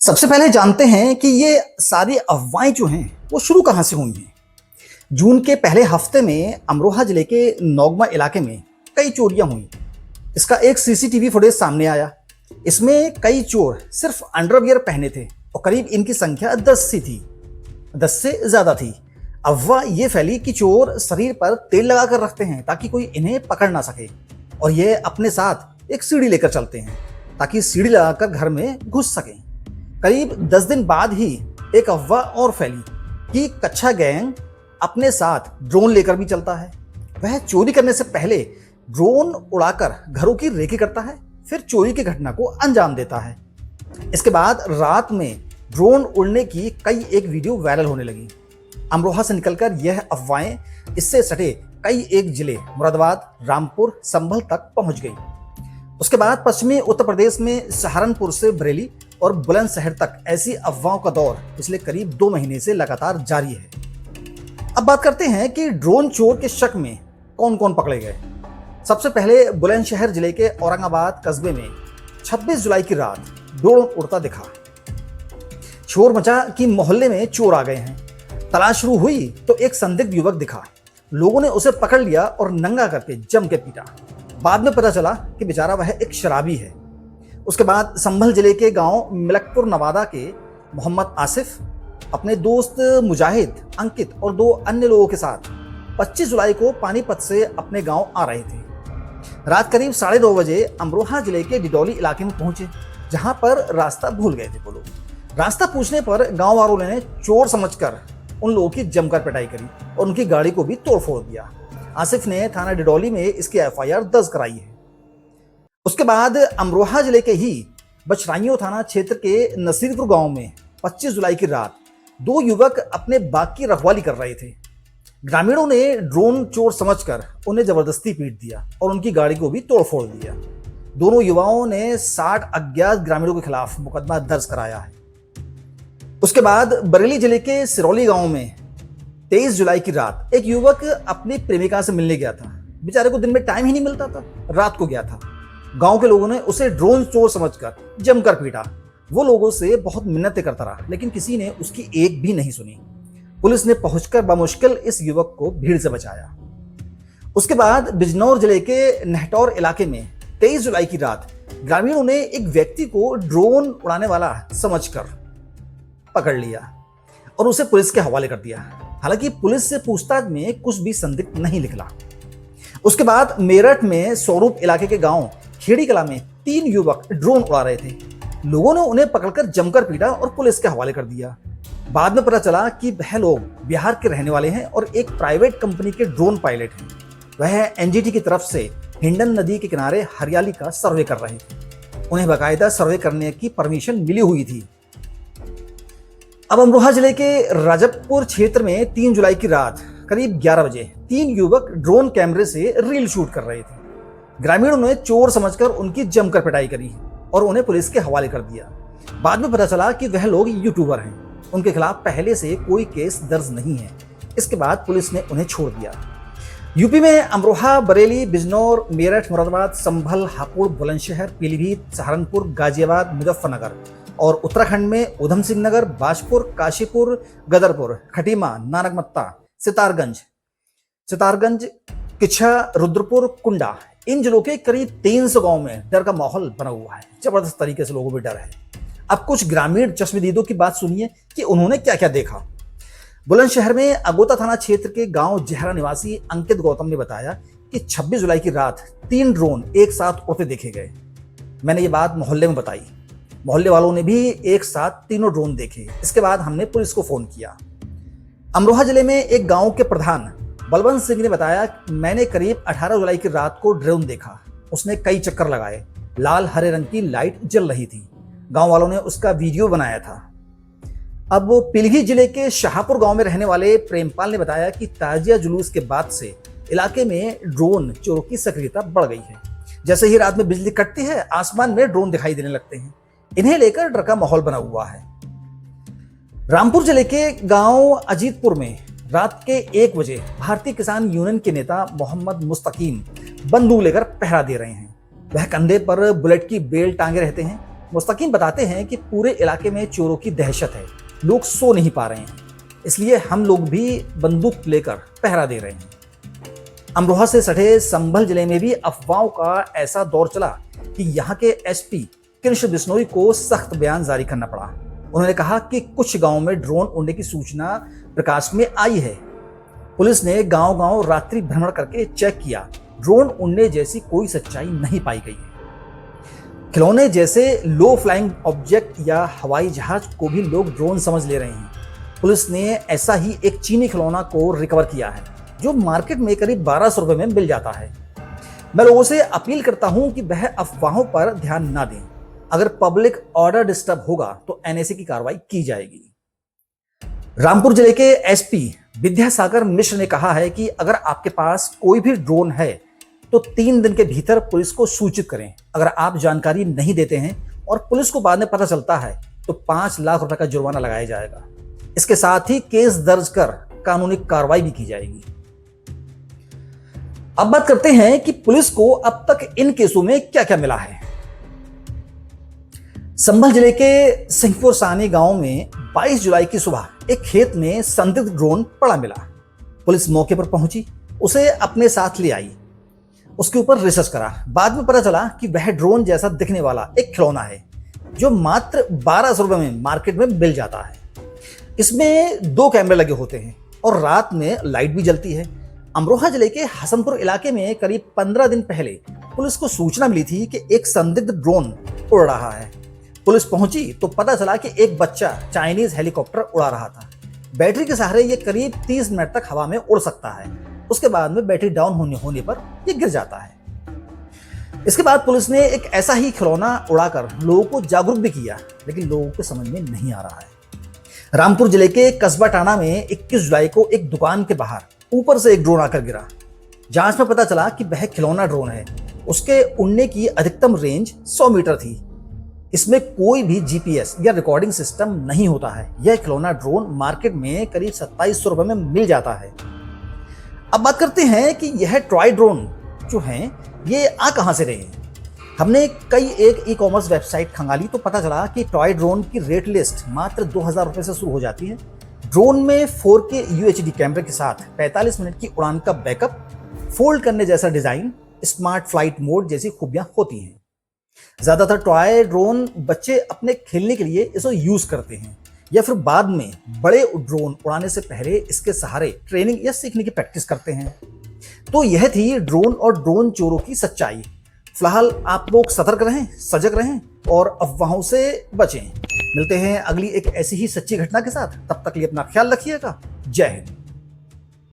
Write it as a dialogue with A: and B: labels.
A: सबसे पहले जानते हैं कि ये सारी अफवाहें जो हैं वो शुरू कहाँ से हुई हैं। जून के पहले हफ्ते में अमरोहा जिले के नौगमा इलाके में कई चोरियां हुई। इसका एक सीसीटीवी फुटेज सामने आया। इसमें कई चोर सिर्फ अंडरवियर पहने थे और करीब इनकी संख्या 10 सी थी, 10 से ज्यादा थी। अफवाह ये फैली कि चोर शरीर पर तेल लगा कर रखते हैं ताकि कोई इन्हें पकड़ ना सके, और ये अपने साथ एक सीढ़ी लेकर चलते हैं ताकि सीढ़ी लगाकर घर में घुस सकें। करीब 10 दिन बाद ही एक अफवाह और फैली कि कच्छा गैंग अपने साथ ड्रोन लेकर भी चलता है। वह चोरी करने से पहले ड्रोन उड़ाकर घरों की रेकी करता है, फिर चोरी की घटना को अंजाम देता है। इसके बाद रात में ड्रोन उड़ने की कई एक वीडियो वायरल होने लगी। अमरोहा से निकलकर यह अफवाहें इससे सटे कई एक जिले मुरादाबाद, रामपुर, संभल तक पहुंच गई। उसके बाद पश्चिमी उत्तर प्रदेश में सहारनपुर से बरेली और बुलंदशहर तक ऐसी अफवाहों का दौर पिछले करीब 2 महीने से लगातार जारी है। अब बात करते हैं कि ड्रोन चोर के शक में कौन कौन पकड़े गए। सबसे पहले बुलंदशहर जिले के औरंगाबाद कस्बे में 26 जुलाई की रात ड्रोन उड़ता दिखा। शोर मचा कि मोहल्ले में चोर आ गए हैं। तलाश शुरू हुई तो एक संदिग्ध युवक दिखा। लोगों ने उसे पकड़ लिया और नंगा करके जम के पीटा। बाद में पता चला कि बेचारा वह एक शराबी है। उसके बाद संभल जिले के गांव मिलकपुर नवादा के मोहम्मद आसिफ अपने दोस्त मुजाहिद, अंकित और 2 अन्य लोगों के साथ 25 जुलाई को पानीपत से अपने गांव आ रहे थे। रात करीब 2:30 बजे अमरोहा जिले के डिडौली इलाके में पहुंचे, जहां पर रास्ता भूल गए थे वो लोग। रास्ता पूछने पर गांव वालों ने चोर समझकर उन लोगों की जमकर पिटाई करी और उनकी गाड़ी को भी तोड़फोड़ दिया। आसिफ ने थाना डिडौली में इसकी एफआईआर दर्ज कराई है। उसके बाद अमरोहा जिले के ही बछराइयों थाना क्षेत्र के नसीरपुर गांव में 25 जुलाई की रात 2 युवक अपने बाग की रखवाली कर रहे थे। ग्रामीणों ने ड्रोन चोर समझकर उन्हें जबरदस्ती पीट दिया और उनकी गाड़ी को भी तोड़फोड़ दिया। दोनों युवाओं ने 60 अज्ञात ग्रामीणों के खिलाफ मुकदमा दर्ज कराया है। उसके बाद बरेली जिले के सिरौली गांव में 23 जुलाई की रात एक युवक अपनी प्रेमिका से मिलने गया था। बेचारे को दिन में टाइम ही नहीं मिलता था, रात को गया था। गांव के लोगों ने उसे ड्रोन चोर समझकर जमकर पीटा। वो लोगों से बहुत मिन्नतें करता रहा, लेकिन किसी ने उसकी एक भी नहीं सुनी। पुलिस ने पहुंचकर बमुश्किल इस युवक को भीड़ से बचाया। उसके बाद बिजनौर जिले के नहटौर इलाके में 23 जुलाई की रात ग्रामीणों ने एक व्यक्ति को ड्रोन उड़ाने वाला समझकर पकड़ लिया और उसे पुलिस के हवाले कर दिया। हालांकि पुलिस से पूछताछ में कुछ भी संदिग्ध नहीं निकला। उसके बाद मेरठ में स्वरूप इलाके के गांव खेड़ी कला में 3 युवक ड्रोन उड़ा रहे थे। लोगों ने उन्हें पकड़कर जमकर पीटा और पुलिस के हवाले कर दिया। बाद में पता चला कि वह लोग बिहार के रहने वाले हैं और एक प्राइवेट कंपनी के ड्रोन पायलट हैं। वह एनजीटी की तरफ से हिंडन नदी के किनारे हरियाली का सर्वे कर रहे थे। उन्हें बाकायदा सर्वे करने की परमिशन मिली हुई थी। अब अमरोहा जिले के राजपुर क्षेत्र में 3 जुलाई की रात करीब 11 बजे 3 युवक ड्रोन कैमरे से रील शूट कर रहे थे। ग्रामीणों ने चोर समझकर उनकी जमकर पिटाई करी और उन्हें पुलिस के हवाले कर दिया। बाद में पता चला कि वह लोग यूट्यूबर हैं। उनके खिलाफ पहले से कोई केस दर्ज नहीं है। इसके बाद पुलिस ने उन्हें छोड़ दिया। यूपी में अमरोहा, बरेली, बिजनौर, मेरठ, मुरादाबाद, संभल, हापुड़, बुलंदशहर, पीलीभीत, सहारनपुर, गाजियाबाद, मुजफ्फरनगर और उत्तराखंड में उधम सिंह नगर, बाजपुर, काशीपुर, गदरपुर, खटीमा, नानकमत्ता, सितारगंज, किच्छा, रुद्रपुर, कुंडा, इन जिलों के करीब 300 गांव में डर का माहौल बना हुआ है। जबरदस्त तरीके से लोगों में डर है। अब कुछ ग्रामीण चश्मदीदों की बात सुनिए कि उन्होंने क्या क्या देखा। बुलंदशहर में अगोता थाना क्षेत्र के गांव जहरा निवासी अंकित गौतम ने बताया कि 26 जुलाई की रात 3 ड्रोन एक साथ उड़ते देखे गए। मैंने ये बात मोहल्ले में बताई। मोहल्ले वालों ने भी एक साथ तीनों ड्रोन देखे। इसके बाद हमने पुलिस को फोन किया। अमरोहा जिले में एक गांव के प्रधान बलवंत सिंह ने बताया, मैंने करीब 18 जुलाई की रात को ड्रोन देखा। उसने कई चक्कर लगाए। लाल हरे रंग की लाइट जल रही थी। गांव वालों ने उसका वीडियो बनाया था। अब वो पीलीभीत जिले के शाहपुर गांव में रहने वाले प्रेमपाल ने बताया कि ताजिया जुलूस के बाद से इलाके में ड्रोन चोरों की सक्रियता बढ़ गई है। जैसे ही रात में बिजली कटती है, आसमान में ड्रोन दिखाई देने लगते हैं। इन्हें लेकर डर का माहौल बना हुआ है। रामपुर जिले के गांव अजीतपुर में रात के 1 बजे भारतीय किसान यूनियन के नेता मोहम्मद मुस्तकीम बंदूक लेकर पहरा दे रहे हैं। वह कंधे पर बुलेट की बेल टांगे रहते हैं। मुस्तकीन बताते हैं कि पूरे इलाके में चोरों की दहशत है, लोग सो नहीं पा रहे हैं, इसलिए हम लोग भी बंदूक लेकर पहरा दे रहे हैं। अमरोहा से सटे संभल जिले में भी अफवाहों का ऐसा दौर चला कि यहाँ के एसपी कृष्ण बिश्नोई को सख्त बयान जारी करना पड़ा। उन्होंने कहा कि कुछ गांवों में ड्रोन उड़ने की सूचना प्रकाश में आई है। पुलिस ने गांव-गांव रात्रि भ्रमण करके चेक किया, ड्रोन उड़ने जैसी कोई सच्चाई नहीं पाई गई है। खिलौने जैसे लो फ्लाइंग ऑब्जेक्ट या हवाई जहाज को भी लोग ड्रोन समझ ले रहे हैं। पुलिस ने ऐसा ही एक चीनी खिलौना को रिकवर किया है जो मार्केट में करीब 1200 रुपए में मिल जाता है। मैं लोगों से अपील करता हूं कि वह अफवाहों पर ध्यान ना दें। अगर पब्लिक ऑर्डर डिस्टर्ब होगा तो एनएसए की कार्रवाई की जाएगी। रामपुर जिले के एसपी विद्यासागर मिश्र ने कहा है कि अगर आपके पास कोई भी ड्रोन है तो 3 दिन के भीतर पुलिस को सूचित करें। अगर आप जानकारी नहीं देते हैं और पुलिस को बाद में पता चलता है तो 5 लाख रुपए का जुर्माना लगाया जाएगा। इसके साथ ही केस दर्ज कर कानूनी कार्रवाई भी की जाएगी। अब बात करते हैं कि पुलिस को अब तक इन केसों में क्या क्या मिला है। संभल जिले के सिंहपुर सानी गांव में 22 जुलाई की सुबह एक खेत में संदिग्ध ड्रोन पड़ा मिला। पुलिस मौके पर पहुंची, उसे अपने साथ ले आई, उसके ऊपर रिसर्च करा। बाद में पता चला कि वह ड्रोन जैसा दिखने वाला एक खिलौना है जो मात्र 1200 रुपए में मार्केट में मिल जाता है। इसमें 2 कैमरे लगे होते हैं और रात में लाइट भी जलती है। अमरोहा जिले के हसनपुर इलाके में करीब 15 दिन पहले पुलिस को सूचना मिली थी कि एक संदिग्ध ड्रोन उड़ रहा है। पुलिस पहुंची तो पता चला कि एक बच्चा चाइनीज हेलीकॉप्टर उड़ा रहा था। बैटरी के सहारे ये करीब 30 मिनट तक हवा में उड़ सकता है। उसके बाद में बैटरी डाउन होने पर ये गिर जाता है। इसके बाद पुलिस ने एक ऐसा ही खिलौना उड़ाकर लोगों को जागरूक भी किया, लेकिन लोगों को समझ में नहीं आ रहा है। रामपुर जिले के कस्बा टाना में 21 जुलाई को एक दुकान के बाहर ऊपर से एक ड्रोन आकर गिरा। जांच में पता चला कि वह खिलौना ड्रोन है। उसके उड़ने की अधिकतम रेंज 100 मीटर थी। इसमें कोई भी जीपीएस या रिकॉर्डिंग सिस्टम नहीं होता है। यह खिलौना ड्रोन मार्केट में करीब 2700 रुपए में मिल जाता है। अब बात करते हैं कि यह टॉय ड्रोन जो हैं ये आ कहां से रहे हैं। हमने कई एक ई कॉमर्स वेबसाइट खंगाली तो पता चला कि टॉय ड्रोन की रेट लिस्ट मात्र 2000 रुपए से शुरू हो जाती है। ड्रोन में 4K UHD कैमरे के साथ 45 मिनट की उड़ान का बैकअप, फोल्ड करने जैसा डिजाइन, स्मार्ट फ्लाइट मोड जैसी खूबियां होती हैं। ज्यादातर टॉय ड्रोन बच्चे अपने खेलने के लिए इसे यूज करते हैं या फिर बाद में बड़े ड्रोन उड़ाने से पहले इसके सहारे ट्रेनिंग या सीखने की प्रैक्टिस करते हैं। तो यह थी ड्रोन और ड्रोन चोरों की सच्चाई। फिलहाल आप लोग सतर्क रहें, सजग रहें और अफवाहों से बचें। मिलते हैं अगली एक ऐसी ही सच्ची घटना के साथ। तब तक लिए अपना ख्याल रखिएगा। जय हिंद।